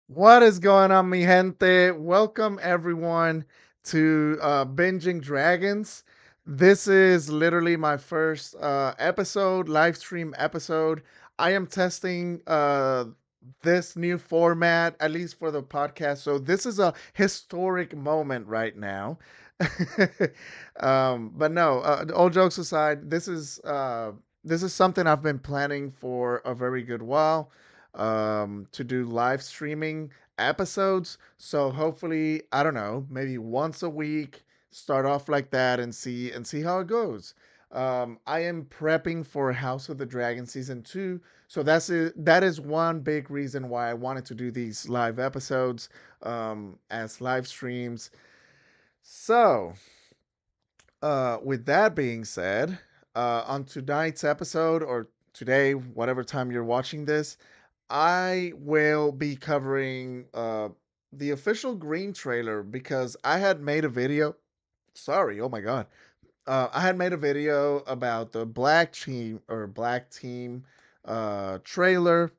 What is going on, mi gente? Welcome everyone to Binging Dragons. This is literally my first episode, live stream episode. I am testing this new format, at least for the podcast. So this is a historic moment right now. But no, all jokes aside, this is something I've been planning for a very good while to do live streaming episodes. So hopefully, I don't know, maybe once a week, start off like that and see how it goes. I am prepping for House of the Dragon season 2, so that is one big reason why I wanted to do these live episodes as live streams. So, with that being said, on tonight's episode or today, whatever time you're watching this, I will be covering the official Green trailer because I had made a video. Sorry, oh my god. I had made a video about the Black Team trailer,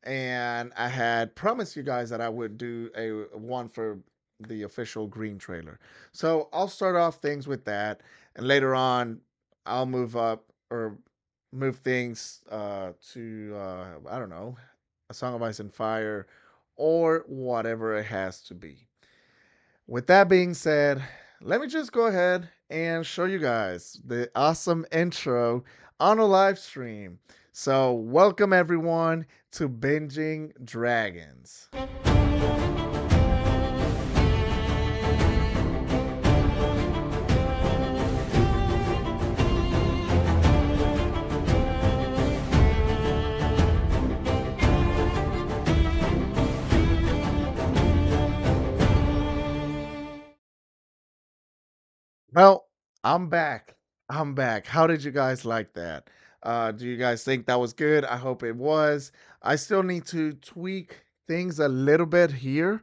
and I had promised you guys that I would do a one for the official Green trailer. So I'll start off things with that, and later on, I'll move up or move things to I don't know, A Song of Ice and Fire, or whatever it has to be. With that being said, let me just go ahead and show you guys the awesome intro on a live stream. So, welcome everyone to Binging Dragons. Well, I'm back. I'm back. How did you guys like that? Do you guys think that was good? I hope it was. I still need to tweak things a little bit here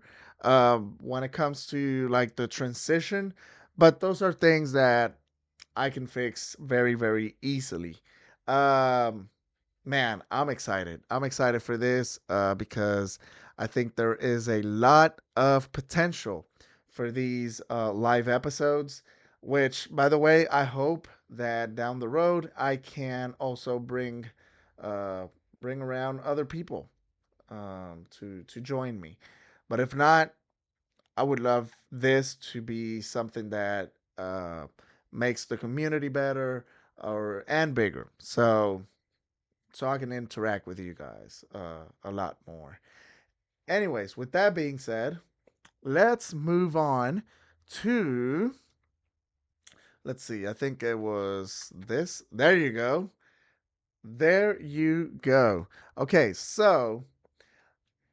when it comes to like the transition, but those are things that I can fix very, very easily. Um, Man, I'm excited. I'm excited for this because I think there is a lot of potential for these live episodes. Which, by the way, I hope that down the road I can also uh, bring around other people to join me. But if not, I would love this to be something that makes the community better or and bigger. So I can interact with you guys a lot more. Anyways, with that being said, let's move on to. Let's see. I think it was this. There you go. There you go. Okay, so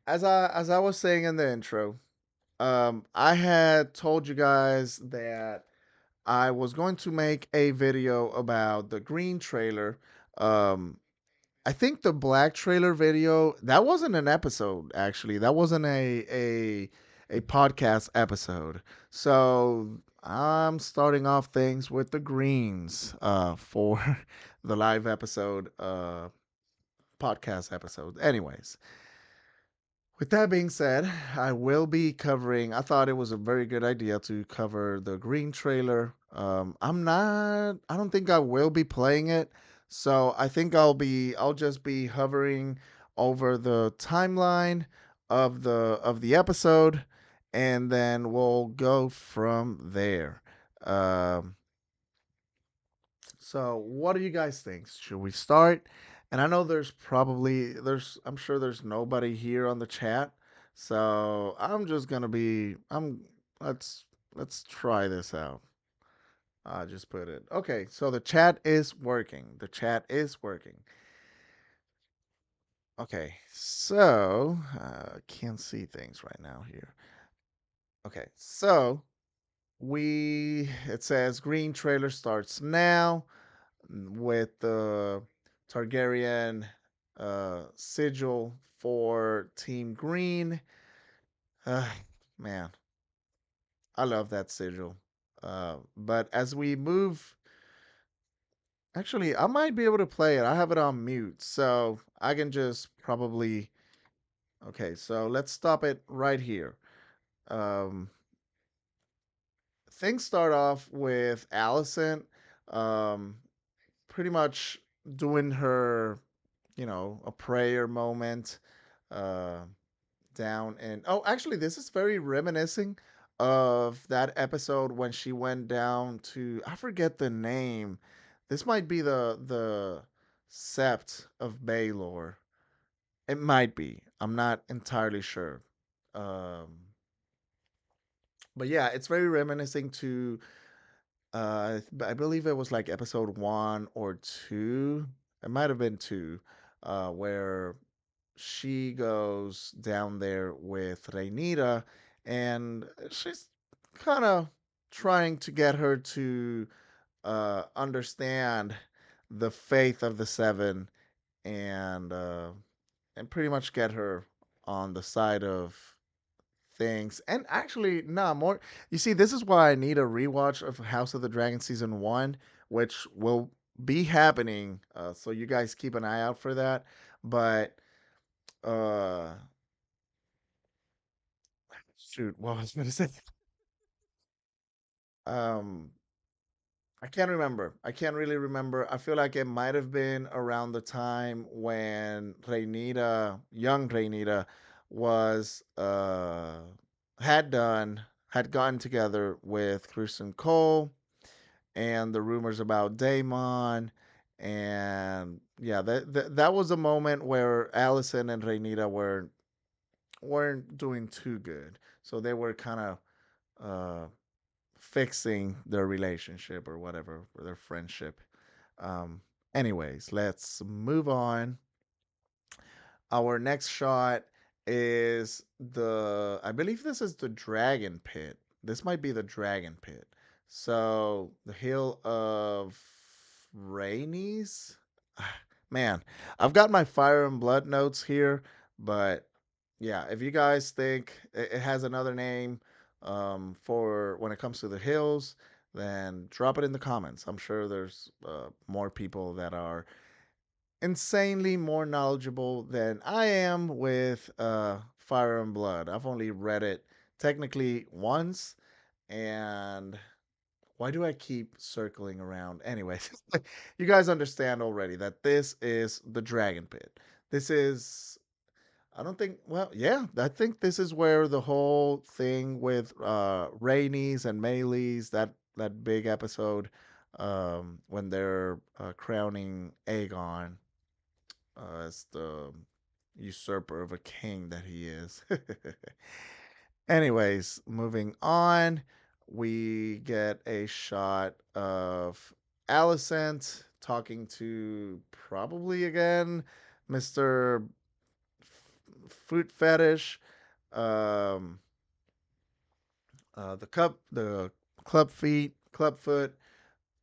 as I was saying in the intro, I had told you guys that I was going to make a video about the Green trailer. Um, I think the Black trailer video that wasn't an episode actually. That wasn't a podcast episode. So I'm starting off things with the greens for the live episode podcast episode. Anyways, with that being said, I will be covering. I thought it was a very good idea to cover the Green trailer. I'm not. I don't think I will be playing it, so I think I'll just be hovering over the timeline of the episode, and then we'll go from there. Um, so, what do you guys think? Should we start? And I know I'm sure there's nobody here on the chat. So, I'm just going to be I'm let's try this out. I just put it. Okay, so the chat is working. The chat is working. Okay. So, can't see things right now here. Okay. So, we it says green trailer starts now. With the Targaryen sigil for Team Green. Uh, Man, I love that sigil. But as we move, actually, I might be able to play it. I have it on mute, so I can just probably. Okay, so let's stop it right here. Um, Things start off with Allison, um, pretty much doing her, a prayer moment, uh, down. And oh, actually, this is very reminiscing of that episode when she went down to, I forget the name. This might be the Sept of Baylor. It might be. I'm not entirely sure. Um, but yeah, it's very reminiscing to I believe it was like episode 1 or 2. It might have been 2, where she goes down there with Rhaenyra, and she's kind of trying to get her to understand the faith of the Seven, and pretty much get her on the side of things. And actually, nah, more. You see, this is why I need a rewatch of House of the Dragon season 1, which will be happening. So you guys keep an eye out for that. But uh, shoot, what was I gonna say? Um, I can't remember. I can't really remember. I feel like it might have been around the time when Rhaenyra, young Rhaenyra, was had gotten together with Kristen Cole, and the rumors about Daemon, and yeah, that was a moment where Allison and Rhaenyra weren't doing too good, so they were kind of uh, fixing their relationship or whatever, or their friendship. Um, Anyways, let's move on. Our next shot is I believe this is the Dragon Pit. This might be the Dragon Pit. So the Hill of Rainies. Man, I've got my Fire and Blood notes here, but yeah, if you guys think it has another name for when it comes to the hills, then drop it in the comments. I'm sure there's more people that are insanely more knowledgeable than I am with Fire and Blood. I've only read it technically once, and why do I keep circling around? Anyways, you guys understand already that this is the Dragon Pit. This is I don't think. Well, yeah, I think this is where the whole thing with Rhaenys and Meleys, that big episode, when they're crowning Aegon as the usurper of a king that he is. Anyways, moving on, we get a shot of Alicent talking to probably again Mr. Foot Fetish, um, the club foot.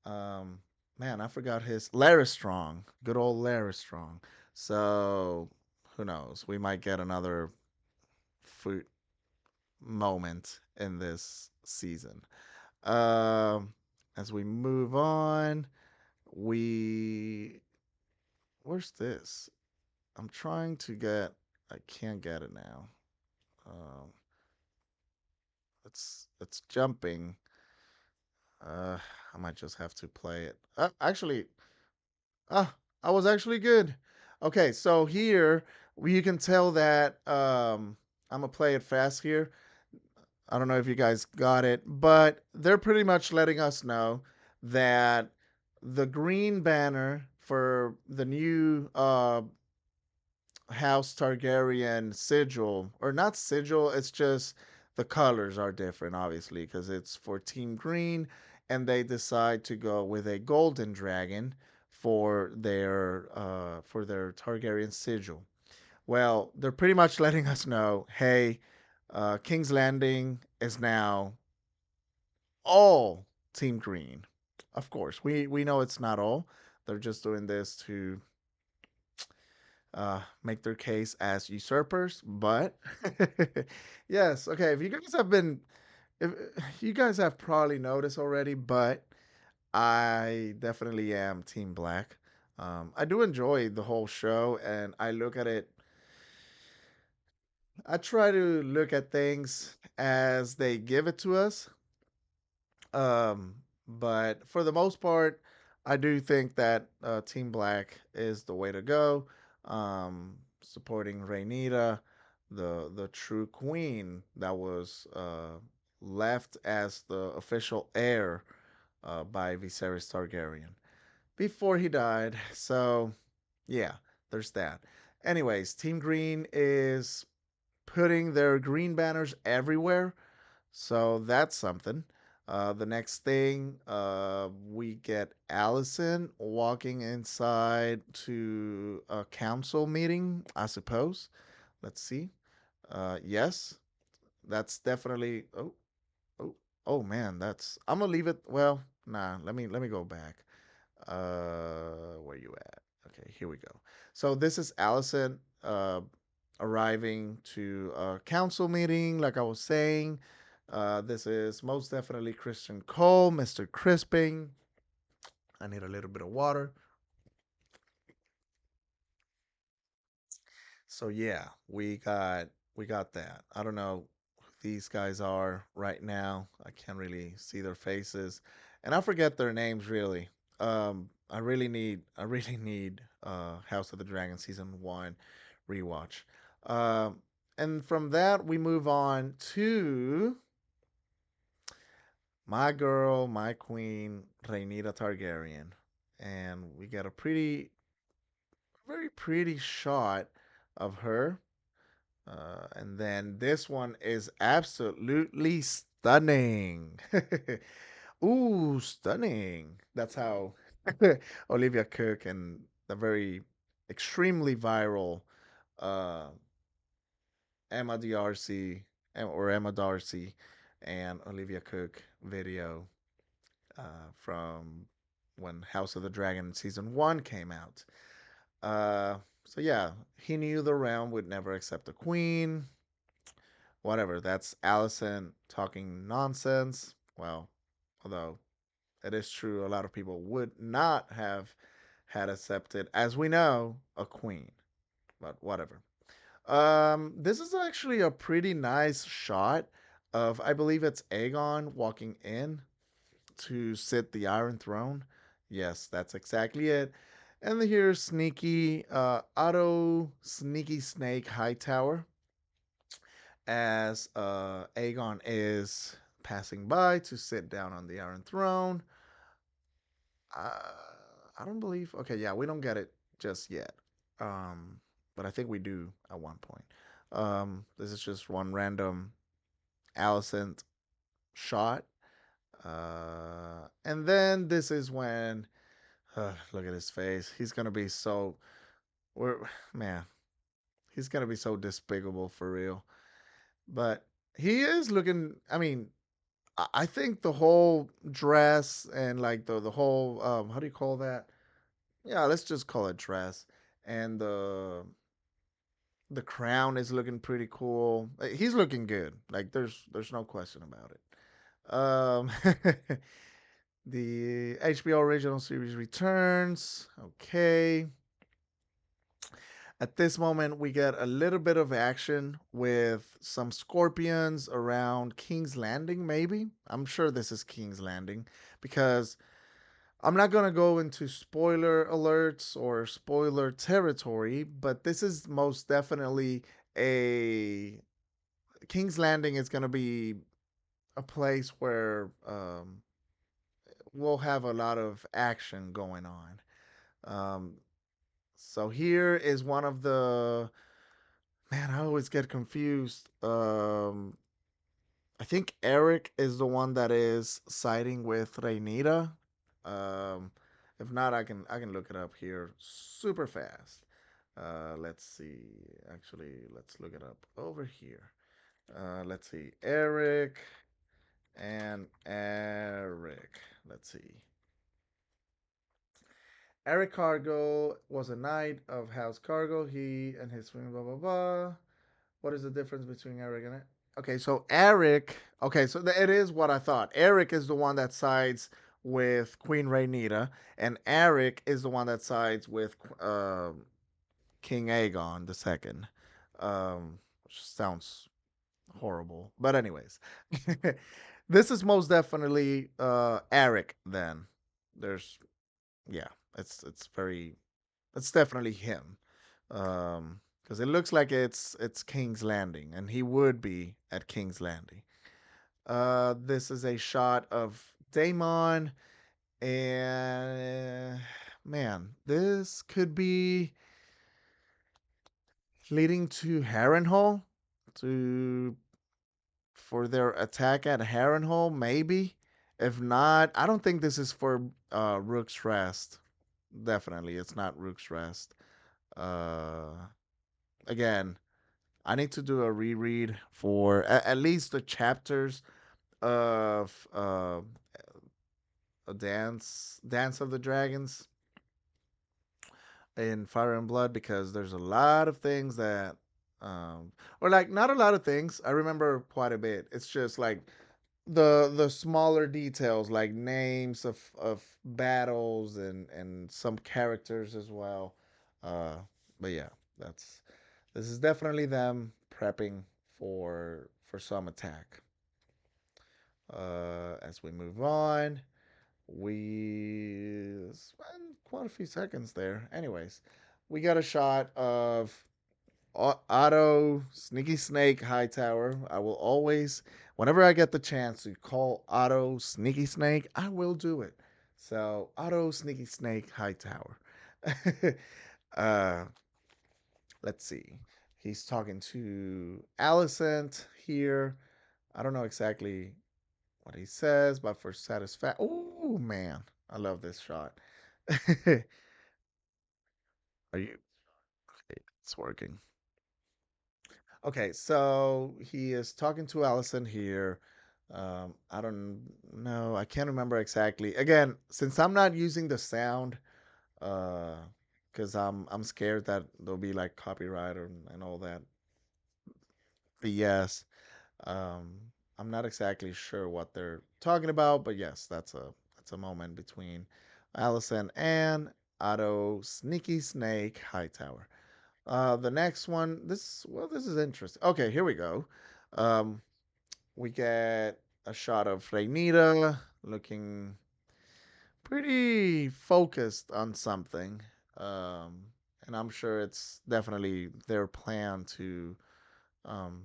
Um, Man, I forgot his Larry Strong, good old Larry Strong. So who knows? We might get another foot moment in this season. Um, as we move on, we where's this? I'm trying to get. I can't get it now. Um, it's jumping. Uh, I might just have to play it. Actually, ah, I was actually good. Okay, so here you can tell that I'm gonna play it fast here. I don't know if you guys got it, but they're pretty much letting us know that the green banner for the new House Targaryen sigil, or not sigil, it's just the colors are different, obviously, because it's for Team Green, and they decide to go with a golden dragon for their Targaryen sigil. Well, they're pretty much letting us know, hey, King's Landing is now all Team Green. Of course, we know it's not all. They're just doing this to make their case as usurpers. But yes, okay. If you guys have probably noticed already, but I definitely am Team Black. I do enjoy the whole show, and I look at it I try to look at things as they give it to us. Um, but for the most part, I do think that Team Black is the way to go. Supporting Rhaenyra, the true queen that was left as the official heir by Viserys Targaryen before he died. So yeah, there's that. Anyways, Team Green is putting their green banners everywhere, so that's something. The next thing, we get Allison walking inside to a council meeting, I suppose. Let's see. Yes, that's definitely. Oh, oh man, that's. I'm gonna leave it. Well, nah. Let me go back. Where you at? Okay, here we go. So this is Allison arriving to a council meeting, like I was saying. This is most definitely Christian Cole, Mr. Crisping. I need a little bit of water. So yeah, we got that. I don't know who these guys are right now. I can't really see their faces, and I forget their names really. I really need House of the Dragon season 1 rewatch. Um, and from that we move on to my girl, my queen, Rhaenyra Targaryen, and we get a very pretty shot of her. And then this one is absolutely stunning. Ooh, stunning. That's how Olivia Cook and the very extremely viral uh, Emma Darcy or Emma Darcy and Olivia Cook video from when House of the Dragon season 1 came out. Uh, so yeah, he knew the realm would never accept a queen. Whatever. That's Allison talking nonsense. Well, although it is true, a lot of people would not have had accepted, as we know, a queen. But whatever. This is actually a pretty nice shot of, I believe it's Aegon walking in to sit the Iron Throne. Yes, that's exactly it. And here's Sneaky Otto Sneaky Snake Hightower as Aegon is passing by to sit down on the Iron Throne. Uh, I don't believe. Okay, yeah, we don't get it just yet. Um, but I think we do at one point. This is just one random Alicent shot. And then this is when, look at his face. He's gonna be so. We're man. He's gonna be so despicable for real. But he is looking. I mean, I think the whole dress and like the whole how do you call that? Yeah, let's just call it dress. And the crown is looking pretty cool. He's looking good. Like there's no question about it. The HBO original series returns. Okay. At this moment, we get a little bit of action with some scorpions around King's Landing, maybe. I'm sure this is King's Landing because I'm not going to go into spoiler alerts or spoiler territory, but this is most definitely a. King's Landing is going to be a place where we'll have a lot of action going on. Um, so here is one of the. Man, I always get confused. I think Eric is the one that is siding with Rhaenyra. Um, if not, I can look it up here super fast. Let's see. Actually, let's look it up over here. Let's see. Eric and Eric. Let's see. Eric Cargo was a knight of House Cargo. He and his blah blah blah. What is the difference between Eric and it? Okay, so Eric. Okay, so it is what I thought. Eric is the one that sides with Queen Rhaenyra, and Eric is the one that sides with King Aegon II. Um, which sounds horrible. But anyways, this is most definitely Eric. Then there's yeah, it's very it's definitely him. Because it looks like it's King's Landing, and he would be at King's Landing. This is a shot of Daemon, and man, this could be leading to Harrenhal to for their attack at Harrenhal, maybe. If not, I don't think this is for Rook's Rest. Definitely, it's not Rook's Rest. Uh, Again, I need to do a reread for at least the chapters of a Dance of the Dragons in Fire and Blood, because there's a lot of things that or like not a lot of things. I remember quite a bit. It's just like the smaller details, like names of battles and some characters as well. Uh but yeah, that's this is definitely them prepping for some attack. As we move on, we spent quite a few seconds there. Anyways, we got a shot of Otto Sneaky Snake Hightower. I will always, whenever I get the chance to call Otto Sneaky Snake, I will do it. So Otto Sneaky Snake Hightower. uh, let's see. He's talking to Alicent here. I don't know exactly what he says, but for satisfaction. Oh man, I love this shot. Are you? Okay, it's working. Okay, so he is talking to Allison here. I don't know. I can't remember exactly. Again, since I'm not using the sound, uh, because I'm scared that there'll be like copyright and all that BS. Um, I'm not exactly sure what they're talking about, but yes, that's a moment between Allison and Otto Sneaky Snake Hightower. The next one, this is interesting. Okay, here we go. Um, we get a shot of Rhaenyra looking pretty focused on something. Um, and I'm sure it's definitely their plan to um,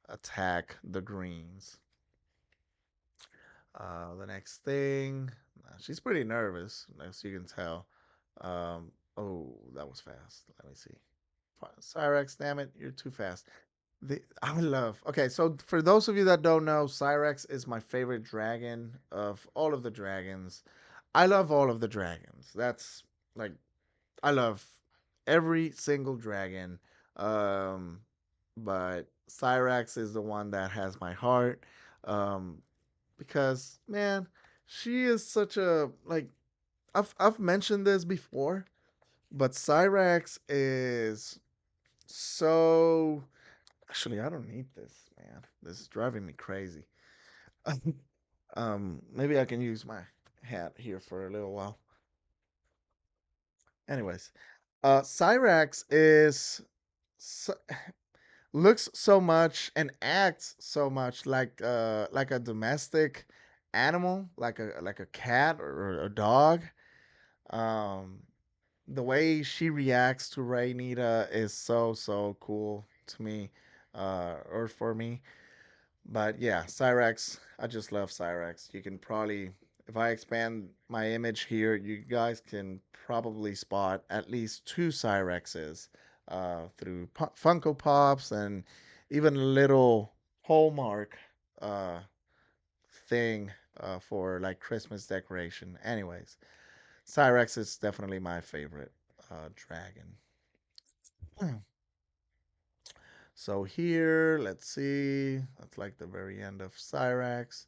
attack the Greens. The next thing, she's pretty nervous, as you can tell. Oh, that was fast. Let me see. Cyrex, damn it, you're too fast. I love. Okay, so for those of you that don't know, Cyrex is my favorite dragon of all of the dragons. I love all of the dragons. That's like I love every single dragon. Um, but Cyrax is the one that has my heart. Um, because man, she is such a like I've mentioned this before, but Cyrax is so actually I don't need this, man. This is driving me crazy. Maybe I can use my hat here for a little while. Anyways, Cyrax is so, looks so much and acts so much like a domestic animal, like a cat or a dog. Um, the way she reacts to Rainita is so cool to me, or for me. But yeah, Cyrex, I just love Cyrex. You can probably, if I expand my image here, you guys can probably spot at least two Cyrexes through Funko Pops and even a little Hallmark uh, thing for like Christmas decoration. Anyways, Cyrex is definitely my favorite dragon. So here, let's see. That's like the very end of Cyrax.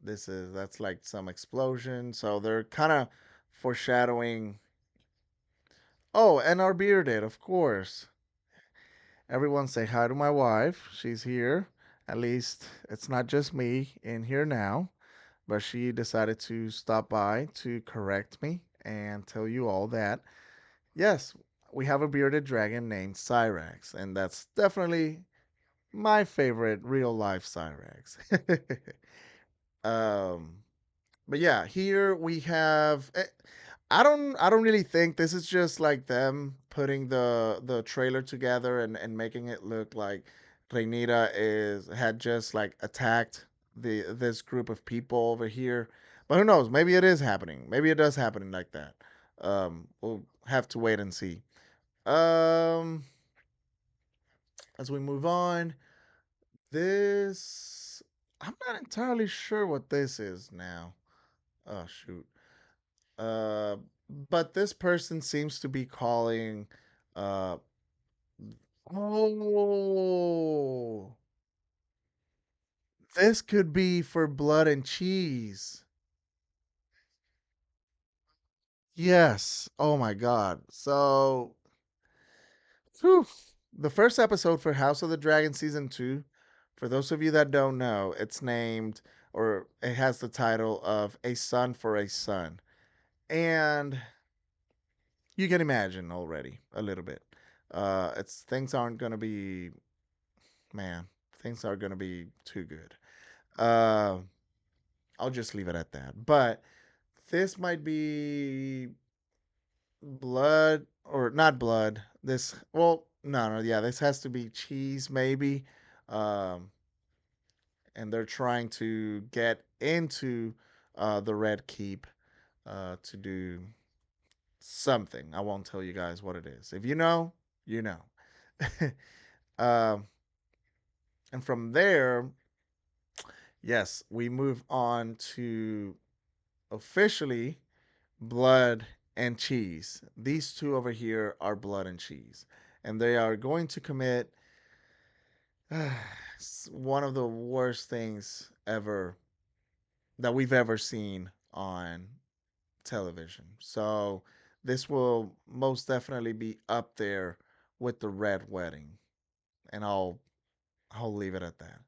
That's like some explosion. So they're kind of foreshadowing. Oh, and our bearded, of course. Everyone say hi to my wife. She's here. At least it's not just me in here now, but she decided to stop by to correct me and tell you all that. Yes, we have a bearded dragon named Cyrax, and that's definitely my favorite real life Cyrax. um, but yeah, here we have. I don't really think this is just like them putting the trailer together and making it look like Rhaenyra is had just like attacked this group of people over here. But who knows? Maybe it is happening. Maybe it does happen like that. We'll have to wait and see. Um, as we move on, this I'm not entirely sure what this is now. Oh shoot. Uh, but this person seems to be calling. Uh, oh, this could be for blood and cheese. Yes. Oh my God. So, whew, the first episode for House of the Dragon season two. For those of you that don't know, it's named or it has the title of A Son for a Son. And you can imagine already a little bit. It's things aren't gonna be man, things are gonna be too good. Uh, I'll just leave it at that. But this might be blood or not blood. This no, yeah, this has to be cheese maybe. Um, and they're trying to get into the Red Keep to do something. I won't tell you guys what it is. If you know, you know. um, and from there, yes, we move on to officially blood and cheese. These two over here are blood and cheese. And they are going to commit one of the worst things ever that we've ever seen on television. So this will most definitely be up there with the Red Wedding. And I'll leave it at that.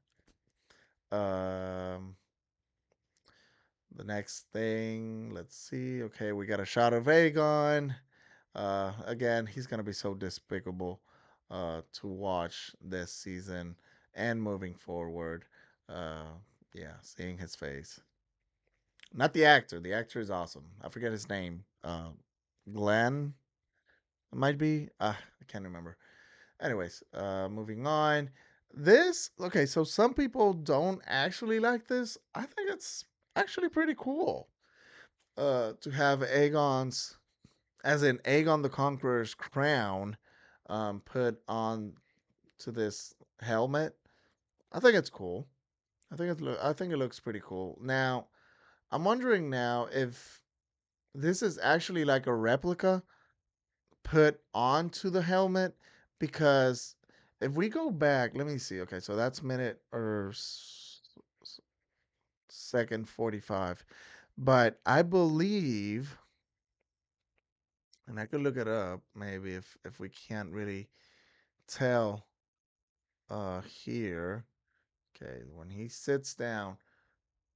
The next thing, let's see. Okay, we got a shot of Aegon. Again, he's gonna be so despicable to watch this season and moving forward. Uh, yeah, seeing his face. Not the actor. The actor is awesome. I forget his name. Glenn, it might be. I can't remember. Anyways, moving on. This okay. So some people don't actually like this. I think it's actually pretty cool. To have Aegon's as in Aegon the Conqueror's crown put on to this helmet. I think it's cool. I think it looks pretty cool. Now, I'm wondering now if this is actually like a replica put onto the helmet because if we go back, let me see. Okay, so that's minute or second 45. But I believe and I could look it up maybe if we can't really tell here. Okay, when he sits down,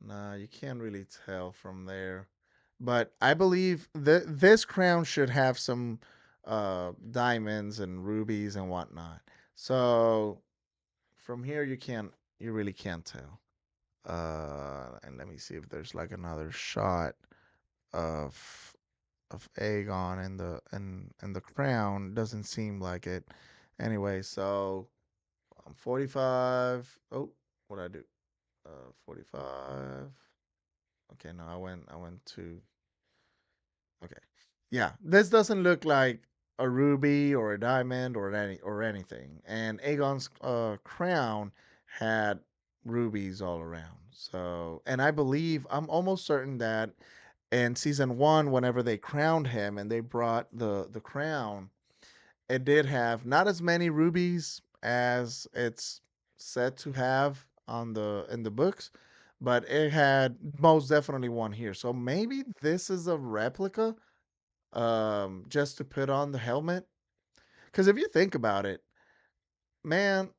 nah, you can't really tell from there. But I believe this crown should have some diamonds and rubies and whatnot. So from here you really can't tell. And let me see if there's like another shot of Aegon and the crown. Doesn't seem like it. Anyway, so I'm 45. Oh, what did I do? 45. Okay, no, I went to okay. Yeah, this doesn't look like a ruby or a diamond or anything. And Aegon's crown had rubies all around. So, and I believe I'm almost certain that in season 1 whenever they crowned him and they brought the crown, it did have not as many rubies as it's said to have on the in the books, but it had most definitely one here. So maybe this is a replica, just to put on the helmet. Because if you think about it, man,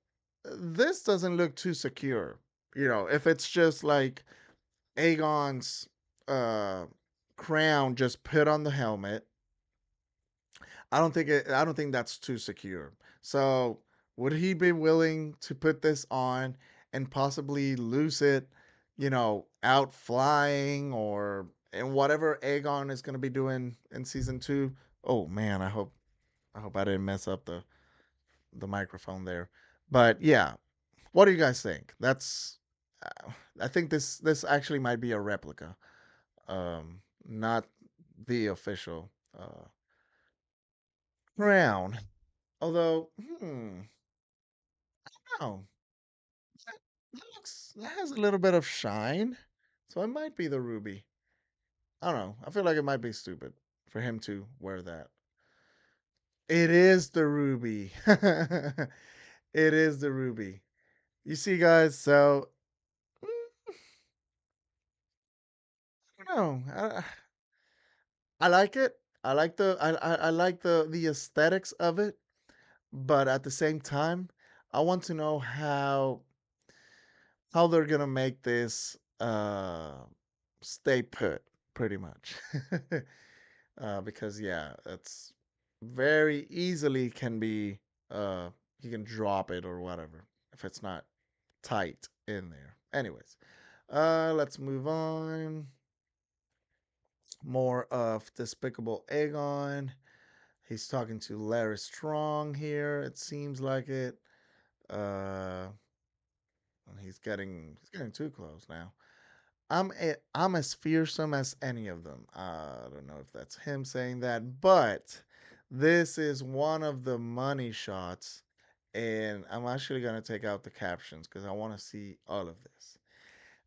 this doesn't look too secure. You know, if it's just like Aegon's uh, crown just put on the helmet, I don't think that's too secure. So would he be willing to put this on and possibly lose it, out flying or in whatever Aegon is going to be doing in season 2? Oh man, I hope I didn't mess up the microphone there. But yeah, what do you guys think? That's uh, I think this actually might be a replica. Not the official crown. Although, no, that has a little bit of shine, so it might be the ruby. I don't know. I feel like it might be stupid for him to wear that. It is the ruby. It is the ruby. You see, guys. So I don't know. I like it. I like the aesthetics of it, but at the same time, I want to know how they're gonna make this stay put, pretty much. Because yeah, it's very easily can be uh you can drop it or whatever if it's not tight in there. Anyways, let's move on. More of Despicable Aegon. He's talking to Larry Strong here. It seems like it. Uh, he's getting too close now. I'm as fearsome as any of them. I don't know if that's him saying that, but this is one of the money shots, and I'm actually gonna take out the captions because I want to see all of this.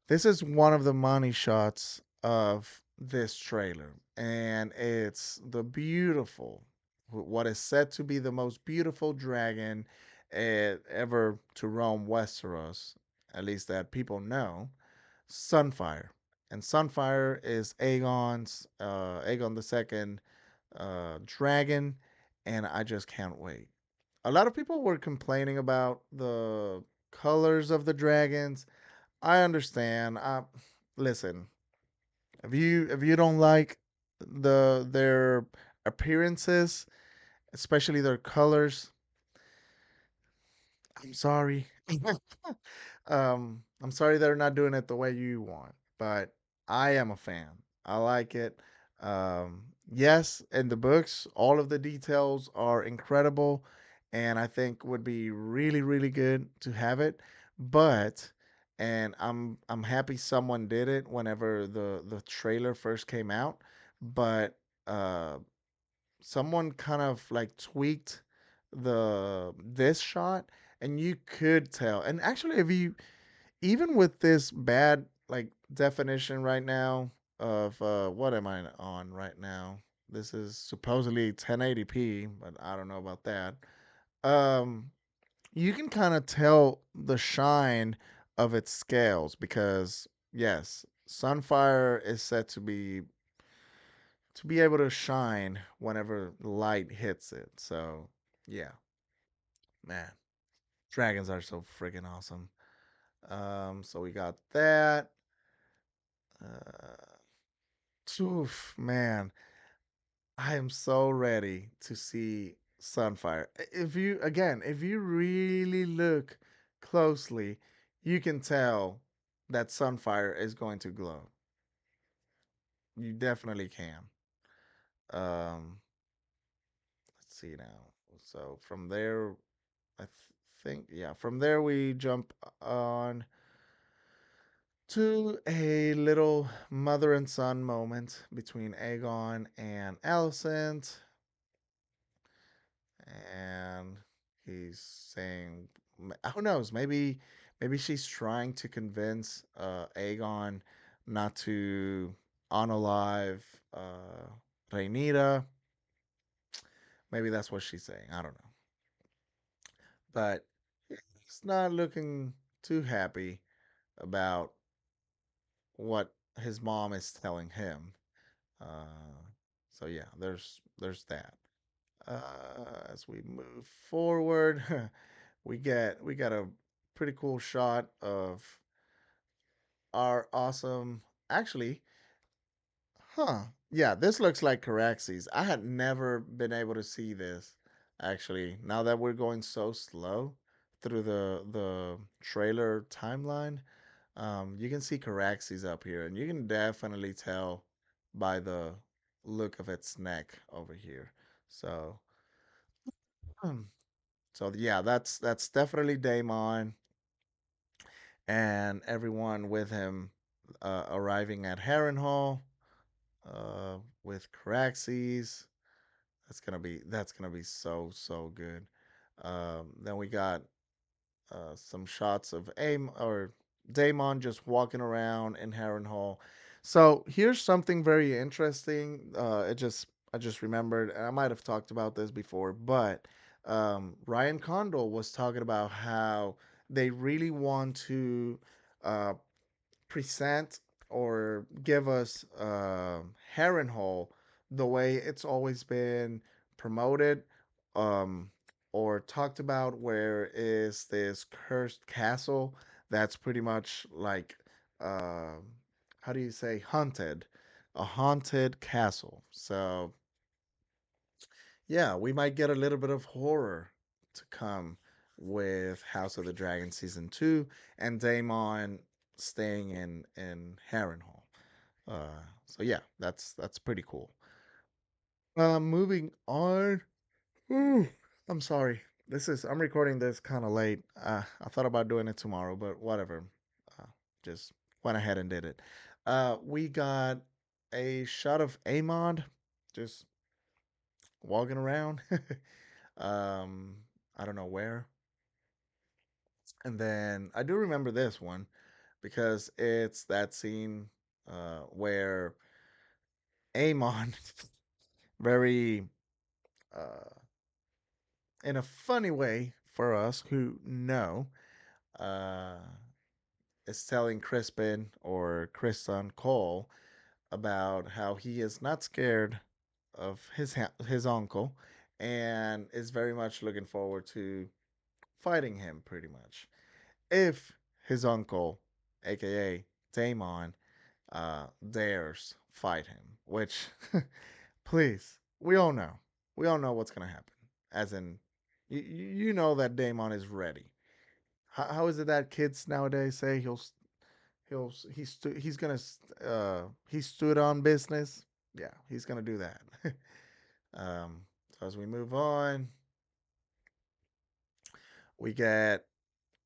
This is one of the money shots of this trailer, and it's the beautiful, what is said to be the most beautiful dragon ever to roam Westeros, at least that people know, Sunfire. And Sunfire is Aegon the Second dragon, and I just can't wait. A lot of people were complaining about the colors of the dragons. I understand. Listen, if you don't like their appearances, especially their colors, I'm sorry. I'm sorry they're not doing it the way you want, but I am a fan. I like it. Yes, in the books, all of the details are incredible, and I think would be really, really good to have it. But, and I'm happy someone did it whenever the trailer first came out, but uh, someone kind of like tweaked this shot, and you could tell. And actually, if you even with this bad like definition right now of what am I on right now? This is supposedly 1080p, but I don't know about that. Um, you can kind of tell the shine of its scales because yes, Sunfire is set to be able to shine whenever light hits it. So yeah, man, dragons are so freaking awesome. So we got that. Uh, Oof, man, I am so ready to see Sunfire. If you really look closely, you can tell that Sunfire is going to glow. You definitely can. Um, let's see now. So from there, I think yeah, from there we jump on to a little mother and son moment between Aegon and Alicent, and he's saying, who knows, maybe she's trying to convince Aegon not to unalive Rhaenyra. Maybe that's what she's saying. I don't know, but he's not looking too happy about what his mom is telling him. Uh, so yeah, there's that. As we move forward, we got a pretty cool shot of our awesome. Actually, huh? Yeah, this looks like Caraxes. I had never been able to see this actually. Now that we're going so slow through the trailer timeline, you can see Caraxes up here, and you can definitely tell by the look of its neck over here. So, hmm, so yeah, that's definitely Daemon and everyone with him arriving at Harrenhal with Caraxes. That's gonna be so good. Then we got some shots of Aim or Daemon just walking around in Harrenhal. So here's something very interesting. I just remembered, and I might have talked about this before, but Ryan Condal was talking about how they really want to uh, present or give us Harrenhal the way it's always been promoted um, or talked about, where is this cursed castle that's pretty much like, uh, how do you say, haunted? A haunted castle. So, yeah, we might get a little bit of horror to come with House of the Dragon season 2 and Daemon staying in Harrenhal. So yeah, that's pretty cool. Moving on. Ooh, I'm sorry. I'm recording this kind of late. I thought about doing it tomorrow, but whatever. Uh, just went ahead and did it. We got a shot of Amon just walking around. um, I don't know where. And then I do remember this one because it's that scene where Amon very uh, in a funny way for us who know, uh, is telling Crispin or Kristen Cole about how he is not scared of his uncle and is very much looking forward to fighting him pretty much. If his uncle, aka Damon, dares fight him, which please, we all know what's gonna happen. As in, you know that Damon is ready. How is it that kids nowadays say he's gonna he stood on business? Yeah, he's gonna do that. So as we move on, we get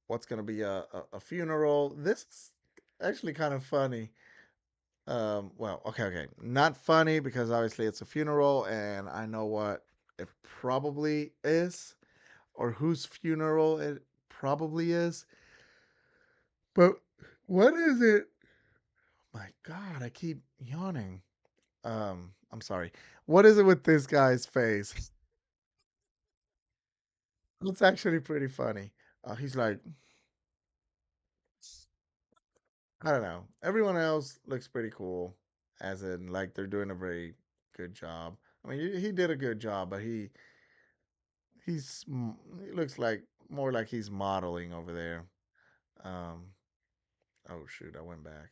what's gonna be a funeral. This is actually kind of funny. Well, okay, not funny because obviously it's a funeral, and I know what it probably is, or whose funeral it probably is. But what is it? My God, I keep yawning. I'm sorry. What is it with this guy's face? It's actually pretty funny. He's like, I don't know. Everyone else looks pretty cool, as in like they're doing a very good job. I mean, he did a good job, but he looks like more like he's modeling over there. Um, oh shoot, I went back.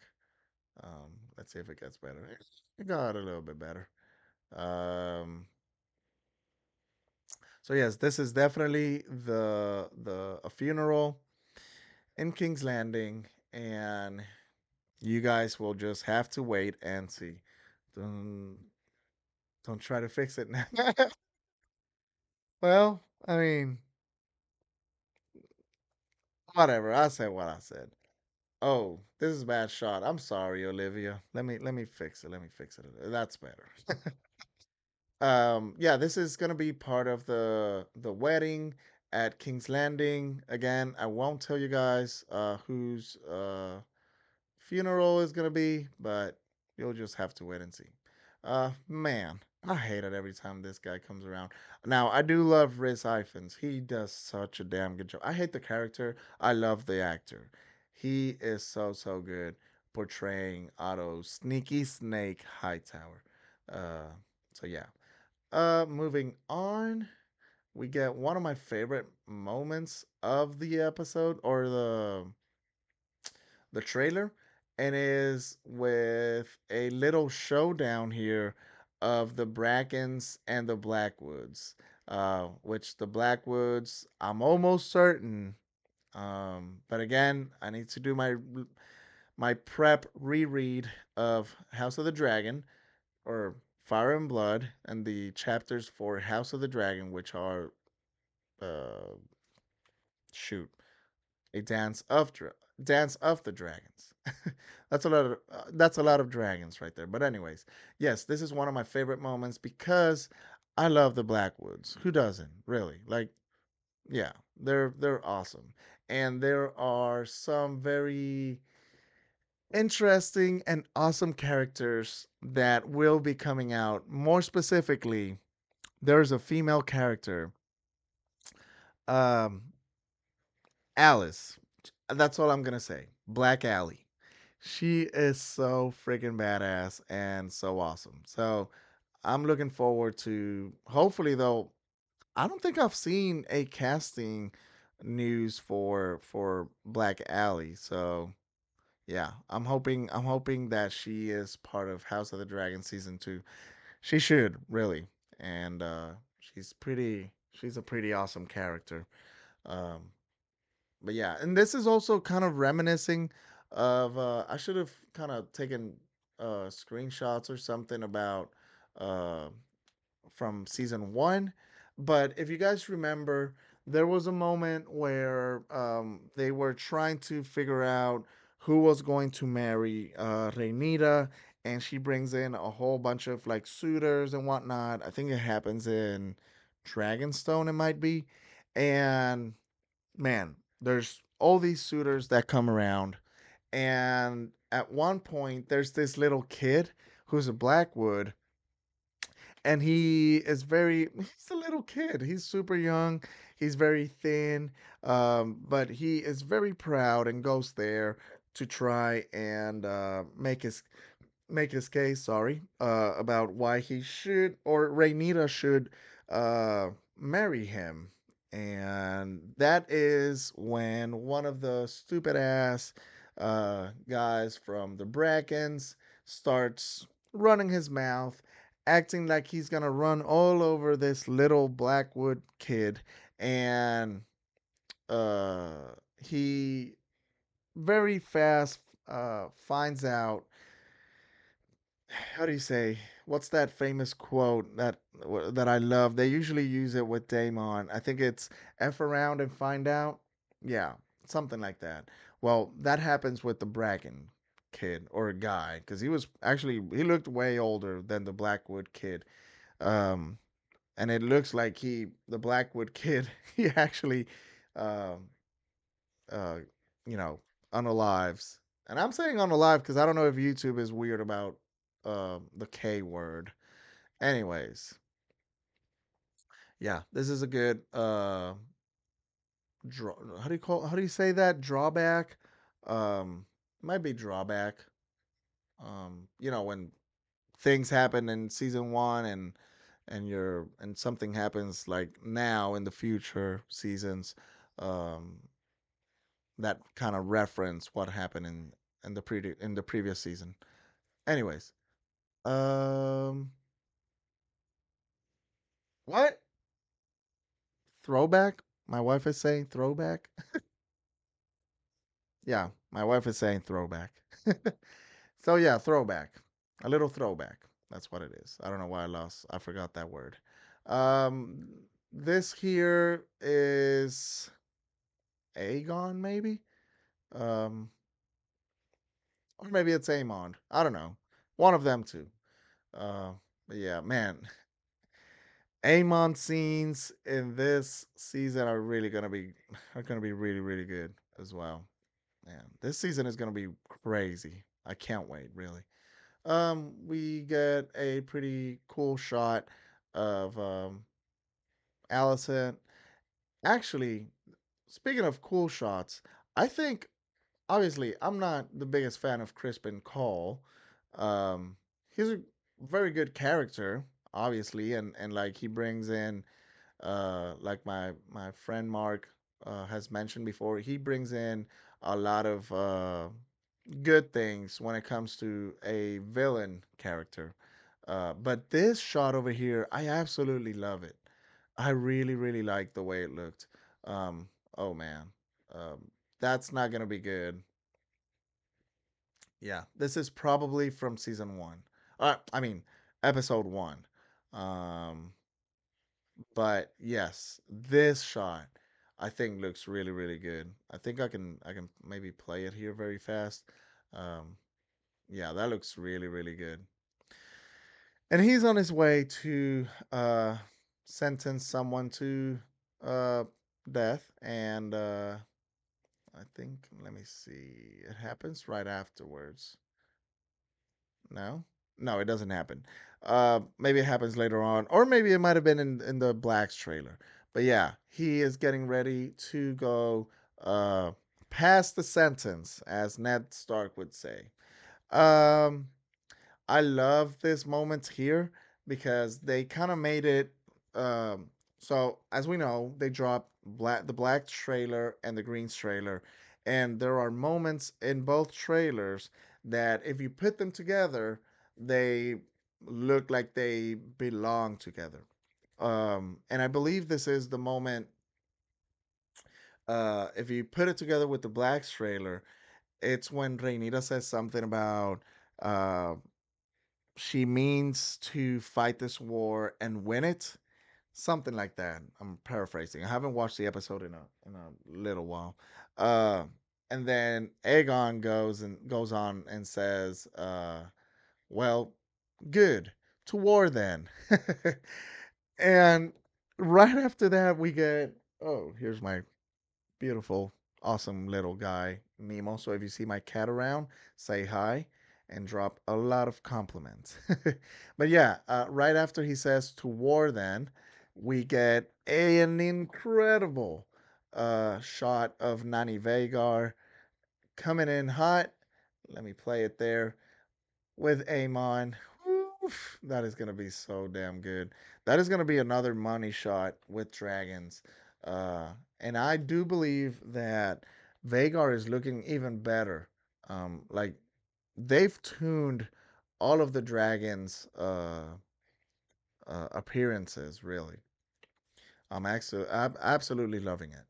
Let's see if it gets better. It got a little bit better. Um, so yes, this is definitely the a funeral in King's Landing, and you guys will just have to wait and see. Don't don't try to fix it now. Well, I mean, whatever. I said what I said. Oh, this is a bad shot. I'm sorry, Olivia. Let me fix it. Let me fix it. That's better. Yeah, this is gonna be part of the wedding at King's Landing. Again, I won't tell you guys whose funeral is gonna be, but you'll just have to wait and see. Man, I hate it every time this guy comes around. Now, I do love Riz Ifans. He does such a damn good job. I hate the character. I love the actor. He is so good portraying Otto Sneaky Snake Hightower. Uh, so yeah. Moving on, we get one of my favorite moments of the episode or the trailer, and is with a little showdown here of the Brackens and the Blackwoods. Which the Blackwoods, I'm almost certain. But again, I need to do my prep reread of House of the Dragon or Fire and Blood and the chapters for House of the Dragon, which are uh, shoot a dance of the dragons. That's a lot of dragons right there. But anyways, yes, this is one of my favorite moments because I love the Blackwoods. Who doesn't really? Like, yeah, they're awesome, and there are some very interesting and awesome characters that will be coming out. More specifically, there's a female character, um, Alice. That's all I'm gonna say. Black Allie. She is so freaking badass and so awesome. So I'm looking forward to. Hopefully, though, I don't think I've seen a casting news for Black Allie. So yeah, I'm hoping that she is part of House of the Dragon season 2. She should really, and she's a pretty awesome character. Um, but yeah, and this is also kind of reminiscing of I should have kind of taken screenshots or something about uh from season 1. But if you guys remember, there was a moment where they were trying to figure out who was going to marry Rhaenyra, and she brings in a whole bunch of like suitors and whatnot. I think it happens in Dragonstone, it might be. And man, there's all these suitors that come around, and at one point, there's this little kid who's a Blackwood, and he's a little kid. He's super young. He's very thin, but he is very proud and goes there to try and make his case, sorry, about why he should or Rhaenyra should marry him. And that is when one of the stupid ass guys from the Brackens starts running his mouth, acting like he's gonna run all over this little Blackwood kid. And uh, he very fast finds out, how do you say, what's that famous quote that I love? They usually use it with Damon. I think it's F around and find out. Yeah, something like that. Well, that happens with the Bracken kid or guy because he looked way older than the Blackwood kid. Um, and it looks like the Blackwood kid, he actually, um, uh, you know, unalives. And I'm saying unalive because I don't know if YouTube is weird about the K word. Anyways, yeah, this is a good how do you say that, drawback? Might be drawback. When things happen in season 1 and something happens like now in the future seasons, um, that kind of reference what happened in the previous season. Anyways, um, what throwback? My wife is saying throwback. Yeah, my wife is saying throwback. So yeah, throwback. A little throwback. That's what it is. I don't know why I forgot that word. Um, this here is Aegon, maybe. Um, or maybe it's Aemond. I don't know. One of them two. But yeah, man, Amon scenes in this season are gonna be really really good as well. Man, this season is gonna be crazy. I can't wait, really. We get a pretty cool shot of Allison. Actually, speaking of cool shots, I think obviously I'm not the biggest fan of Crispin Cole. He's a very good character, obviously, and like he brings in like my friend Mark has mentioned before, he brings in a lot of good things when it comes to a villain character. But this shot over here, I absolutely love it. I really, really like the way it looked. Um, oh man, um, that's not gonna be good. Yeah, this is probably from season one. I mean, episode one. Um, but yes, this shot I think looks really, really good. I think I can maybe play it here very fast. Um, yeah, that looks really, really good. And he's on his way to sentence someone to uh, death. And I think, let me see, it happens right afterwards. No, no, it doesn't happen. Maybe it happens later on, or maybe it might have been in the Blacks trailer. But yeah, he is getting ready to go uh, past the sentence, as Ned Stark would say. Um, I love this moment here because they kind of made it. Um, so as we know, they dropped the black trailer and the green trailer, and there are moments in both trailers that if you put them together, they look like they belong together. And I believe this is the moment. If you put it together with the black trailer, it's when Rhaenyra says something about uh, she means to fight this war and win it, something like that. I'm paraphrasing. I haven't watched the episode in a little while. Uh, and then Aegon goes on and says, "Well, good, to war then." And right after that, we get, oh, here's my beautiful, awesome little guy, Nemo. So if you see my cat around, say hi and drop a lot of compliments. But yeah, right after he says to war, then we get an incredible shot of Nani Vagar coming in hot. Let me play it there with Amon. Oof, that is going to be so damn good. That is going to be another money shot with dragons. And I do believe that Vagar is looking even better. Like they've tuned all of the dragons' appearances. Really, I'm absolutely loving it.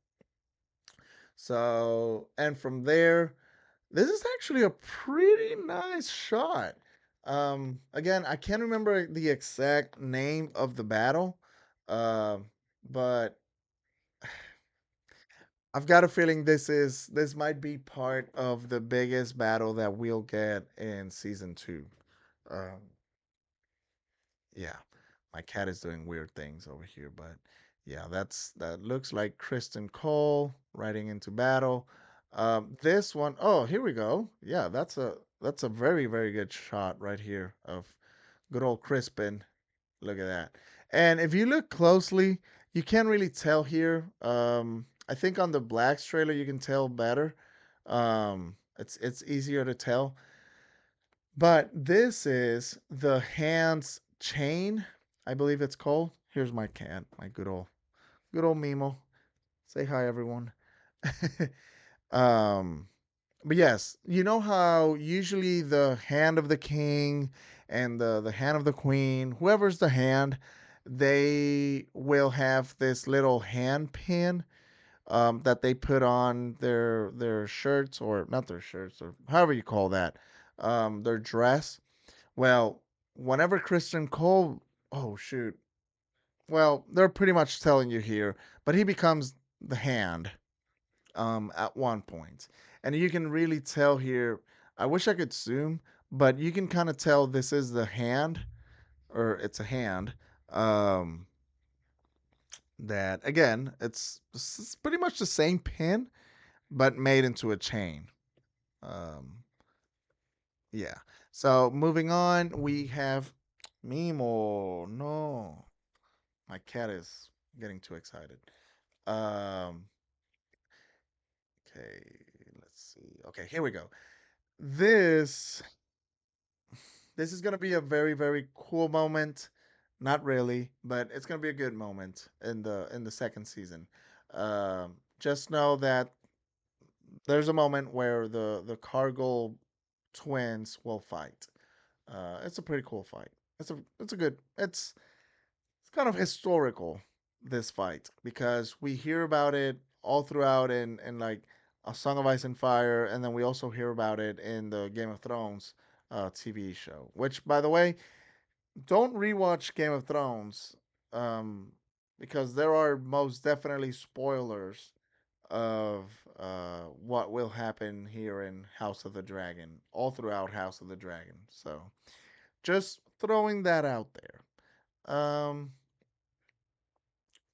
So, and from there, this is actually a pretty nice shot. Again, I can't remember the exact name of the battle, uh, but I've got a feeling this might be part of the biggest battle that we'll get in season two. Um, yeah, my cat is doing weird things over here, but yeah, that looks like Kristen Cole riding into battle. This one, oh, here we go. Yeah, that's a very very good shot right here of good old Crispin. Look at that. And if you look closely, you can't really tell here. I think on the Blacks trailer you can tell better. It's easier to tell. But this is the hands chain, I believe it's called. Here's my cat, my good old Mimo. Say hi, everyone. um, but yes, you know how usually the hand of the king and the hand of the queen, whoever's the hand, they will have this little hand pin that they put on their shirts, or not their shirts, or however you call that, their dress. Well, whenever Christian Cole, oh shoot, well, they're pretty much telling you here, but he becomes the hand at one point. And you can really tell here, I wish I could zoom, but you can kind of tell this is the hand, or it's a hand. Um, that again, it's pretty much the same pin, but made into a chain. Um, yeah. So moving on, we have Mimo. No, my cat is getting too excited. Um, okay, let's see. Okay, here we go. This this is gonna be a very very cool moment. Not really, but it's gonna be a good moment in the second season. Just know that there's a moment where the cargo twins will fight. It's a pretty cool fight. It's a good. It's kind of historical, this fight, because we hear about it all throughout in like A Song of Ice and Fire, and then we also hear about it in the Game of Thrones TV show. Which, by the way, don't rewatch Game of Thrones, um, because there are most definitely spoilers of what will happen here in House of the Dragon, all throughout House of the Dragon. So just throwing that out there.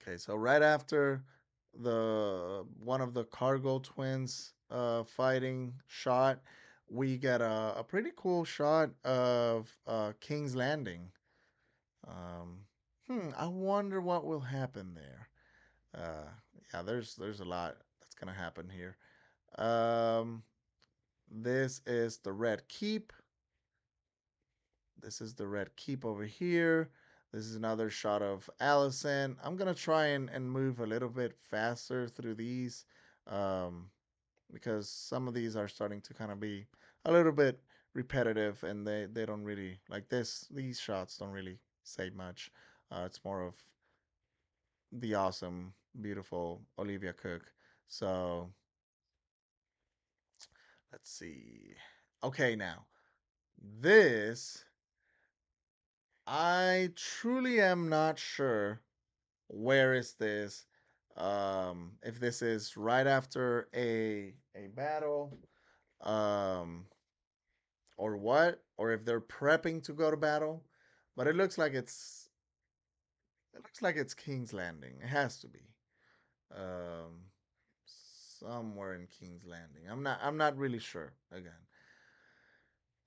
Okay, so right after the one of the cargo twins fighting shot, we get a pretty cool shot of King's Landing. Um, I wonder what will happen there. Uh, yeah, there's a lot that's gonna happen here. Um, this is the Red Keep. This is the Red Keep over here. This is another shot of Allison. I'm gonna try and move a little bit faster through these, um, because some of these are starting to kind of be a little bit repetitive, and they don't really like this. These shots don't really say much. It's more of the awesome, beautiful Olivia Cook. So let's see. Okay, now this I truly am not sure where is this. If this is right after a battle, um, or what, or if they're prepping to go to battle. But it looks like it's King's Landing. It has to be. Um, Somewhere in King's Landing. I'm not really sure again.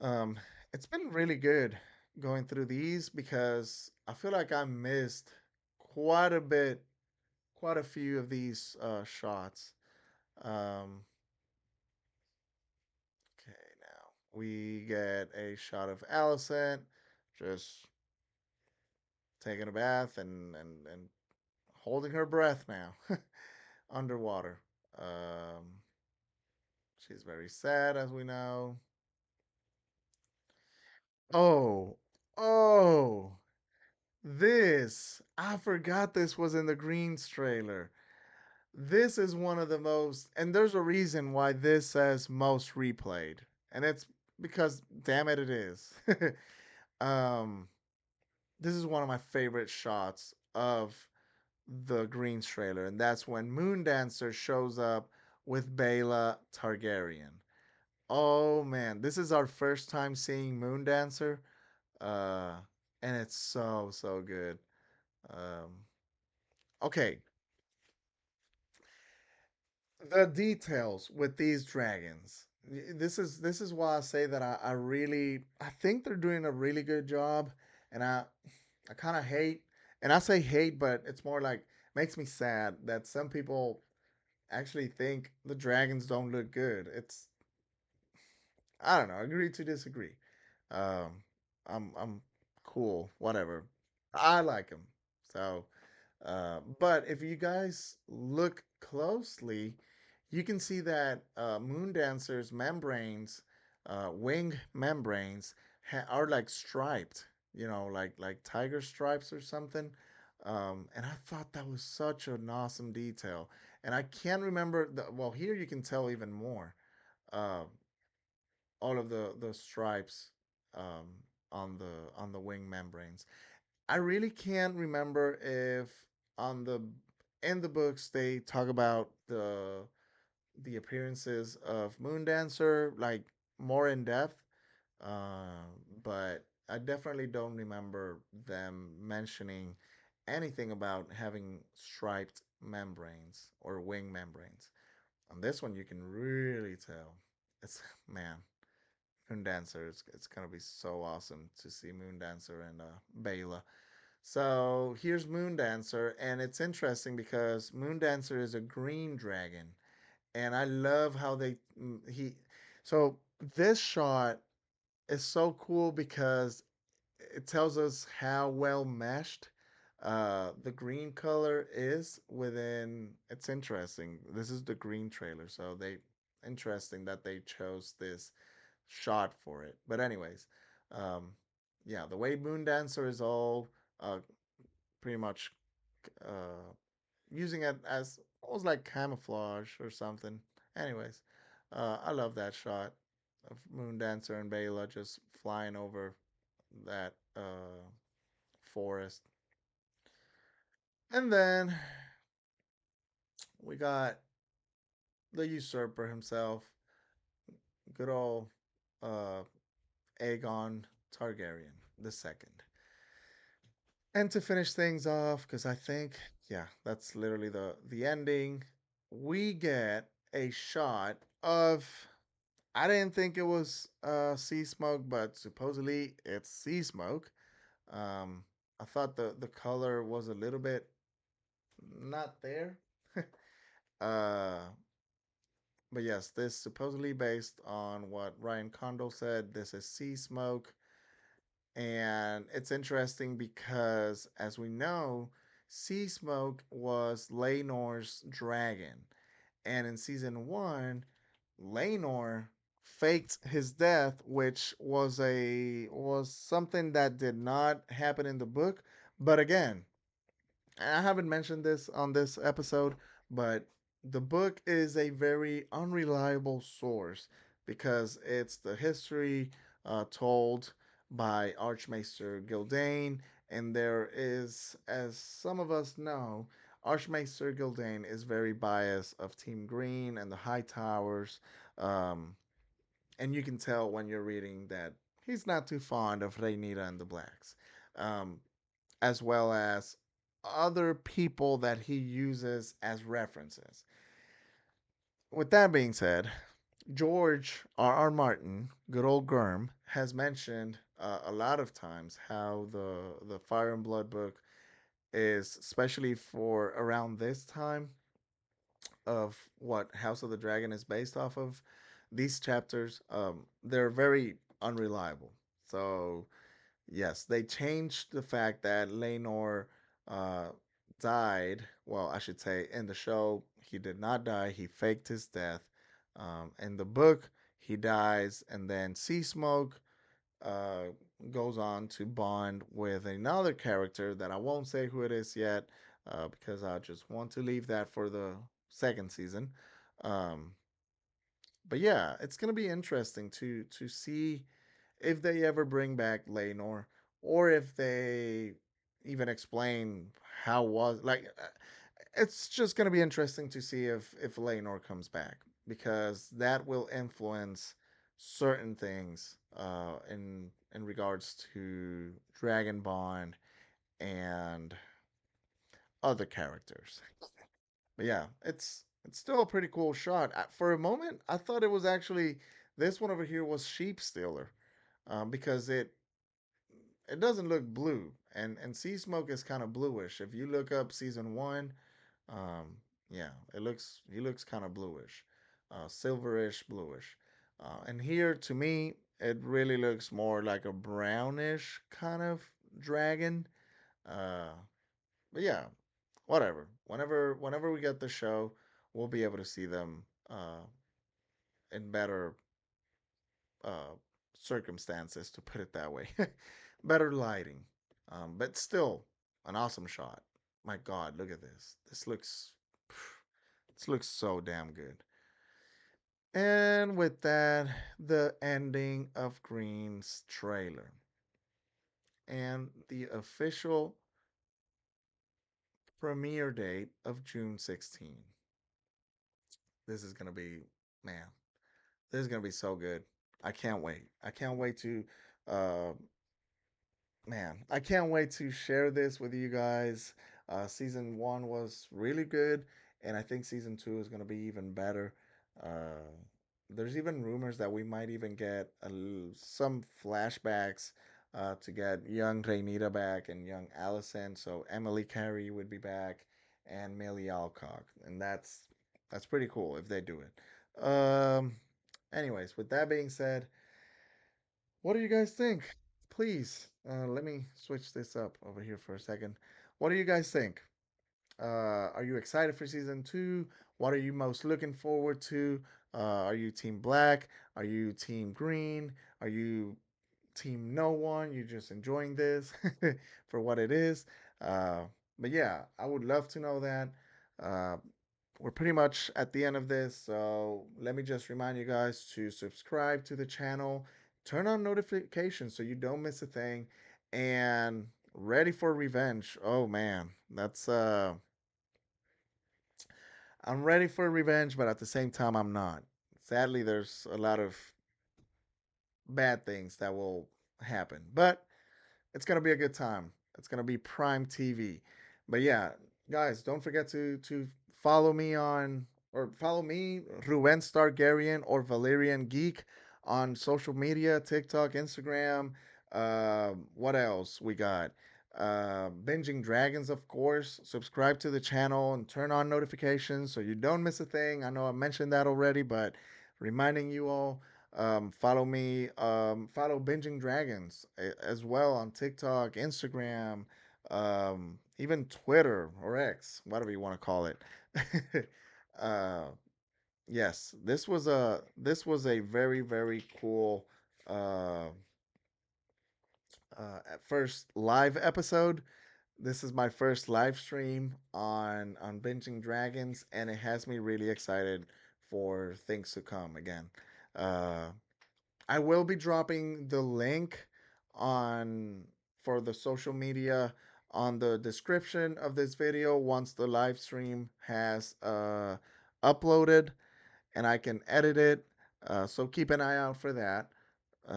Um, it's been really good going through these because I feel like I missed quite a bit, quite a few of these shots. Um, okay, now we get a shot of Allison just taking a bath and holding her breath now underwater. Um, she's very sad, as we know. Oh, oh, I forgot this was in the Greens trailer. This is one of the most, and there's a reason why this says most replayed, and it's because, damn it, it is. um, this is one of my favorite shots of the Greens trailer, and that's when Moondancer shows up with Bela Targaryen. Oh man, this is our first time seeing Moondancer, uh, and it's so good. Um, okay, the details with these dragons. This is why I say that I think they're doing a really good job, and I kind of hate, and I say hate, but it's more like makes me sad that some people actually think the dragons don't look good. It's I don't know. Agree to disagree. Um, I'm cool. Whatever. I like them. So, but if you guys look closely, you can see that Moondancer's membranes, wing membranes, are like striped. Like tiger stripes or something. And I thought that was such an awesome detail. And I can't remember well, here you can tell even more. Uh, all of the stripes um, on the wing membranes. I really can't remember if on the in the books they talk about the appearances of Moondancer like more in depth, uh, but I definitely don't remember them mentioning anything about having striped membranes or wing membranes. On this one, you can really tell. It's man, Moondancer. It's gonna be so awesome to see Moondancer and Bela. So here's Moondancer, and it's interesting because Moondancer is a green dragon, and I love how they he. So this shot is so cool because it tells us how well meshed the green color is within. It's interesting. This is the green trailer, so they interesting that they chose this shot for it. But anyways, um, yeah, the way Moon Dancer is all uh, pretty much uh, using it as almost like camouflage or something. Anyways, I love that shot of Moon Dancer and Bela just flying over that forest. And then we got the usurper himself, good old uh, Aegon Targaryen the second. And to finish things off, because I think, yeah, that's literally the ending. We get a shot of. I didn't think it was sea smoke, but supposedly it's sea smoke. Um, I thought the color was a little bit not there. uh, but yes, this supposedly based on what Ryan Condal said. This is sea smoke. And it's interesting because, as we know, Sea Smoke was Laenor's dragon. And in season one, Laenor faked his death, which was something that did not happen in the book. But again, I haven't mentioned this on this episode, but the book is a very unreliable source because it's the history told by Archmaester Gildain, and there is, as some of us know, Archmaester Gildain is very biased of Team Green and the High Towers, um, and you can tell when you're reading that he's not too fond of Rhaenyra and the Blacks. Um, as well as other people that he uses as references. With that being said, George R. Martin, good old Germ, has mentioned a lot of times how the Fire and Blood book is, especially for around this time of what House of the Dragon is based off of, these chapters, they're very unreliable. So yes, they changed the fact that Lenor uh, died. Well, I should say in the show, he did not die. He faked his death. In the book, he dies, and then Sea Smoke uh, goes on to bond with another character that I won't say who it is yet because I just want to leave that for the second season. Um, but yeah, it's gonna be interesting to see if they ever bring back Laenor, or if they even explain how was like. It's just gonna be interesting to see if Laenor comes back because that will influence certain things in regards to Dragon Bond and other characters. But yeah, it's still a pretty cool shot. For a moment, I thought it was actually this one over here was Sheep Stealer, because it doesn't look blue, and Sea Smoke is kind of bluish. If you look up season one, um, yeah, it looks he looks kind of bluish, silverish bluish, and here to me it really looks more like a brownish kind of dragon. Uh, but yeah, whatever. Whenever we get the show, we'll be able to see them in better uh, circumstances, to put it that way. Better lighting, but still an awesome shot. My God, look at this. This looks so damn good. And with that, the ending of Green's trailer and the official premiere date of June 16. This is gonna be, man. This is gonna be so good. I can't wait. I can't wait to uh, man, I can't wait to share this with you guys. Season one was really good, and I think season two is going to be even better. Uh, there's even rumors that we might even get some flashbacks to get young Rhaenyra back and young Alicent. So Emily Carey would be back, and Millie Alcock, and that's pretty cool if they do it. Anyways, with that being said, what do you guys think? Please, let me switch this up over here for a second. What do you guys think? Are you excited for season two? What are you most looking forward to? Are you team black? Are you team green? Are you team no one? You just enjoying this for what it is? Uh, but yeah, I would love to know that. Uh, we're pretty much at the end of this, so let me just remind you guys to subscribe to the channel, turn on notifications so you don't miss a thing, and ready for revenge. Oh man, that's I'm ready for revenge, but at the same time I'm not. Sadly, there's a lot of bad things that will happen, but it's gonna be a good time. It's gonna be prime TV. But yeah, guys, don't forget to follow me on or follow me, Ruben Stargarian or Valerian Geek on social media, TikTok, Instagram. What else we got? Binging Dragons, of course. Subscribe to the channel and turn on notifications so you don't miss a thing. I know I mentioned that already, but reminding you all, follow me. Follow Binging Dragons as well on TikTok, Instagram, even Twitter or X, whatever you want to call it. uh, yes, this was a very cool uh, at first live episode. This is my first live stream on Binging Dragons, and it has me really excited for things to come again. Uh, I will be dropping the link on for the social media on the description of this video once the live stream has uploaded and I can edit it. So keep an eye out for that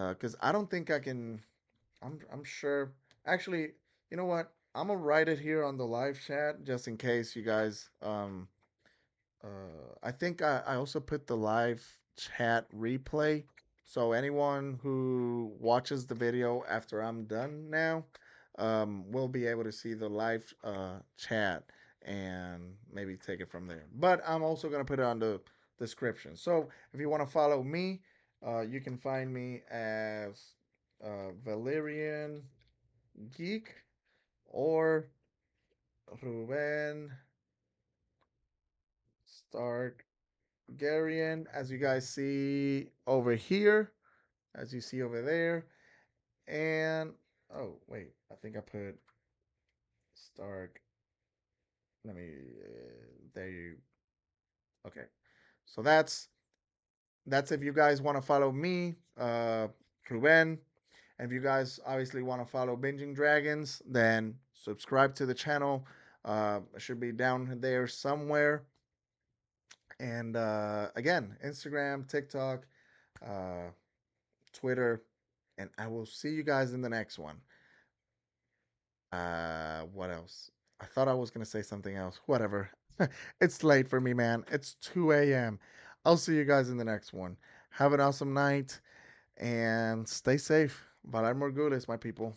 because I don't think I can. I'm sure. Actually, you know what? I'm gonna write it here on the live chat just in case you guys I think I also put the live chat replay. So anyone who watches the video after I'm done now will be able to see the live chat and maybe take it from there. But I'm also going to put it on the description. So if you want to follow me, you can find me as Valerian Geek or Ruben Stark Garian, as you guys see over here, as you see over there. And oh, wait, I think I put Stark. Let me, there you, okay. So that's if you guys want to follow me, Ruben. And if you guys obviously want to follow Binging Dragons, then subscribe to the channel. It should be down there somewhere. And again, Instagram, TikTok, uh, Twitter, and I will see you guys in the next one. What else? I thought I was gonna say something else. Whatever. It's late for me, man. It's 2 a.m. I'll see you guys in the next one. Have an awesome night and stay safe. Valar Morgulis, my people.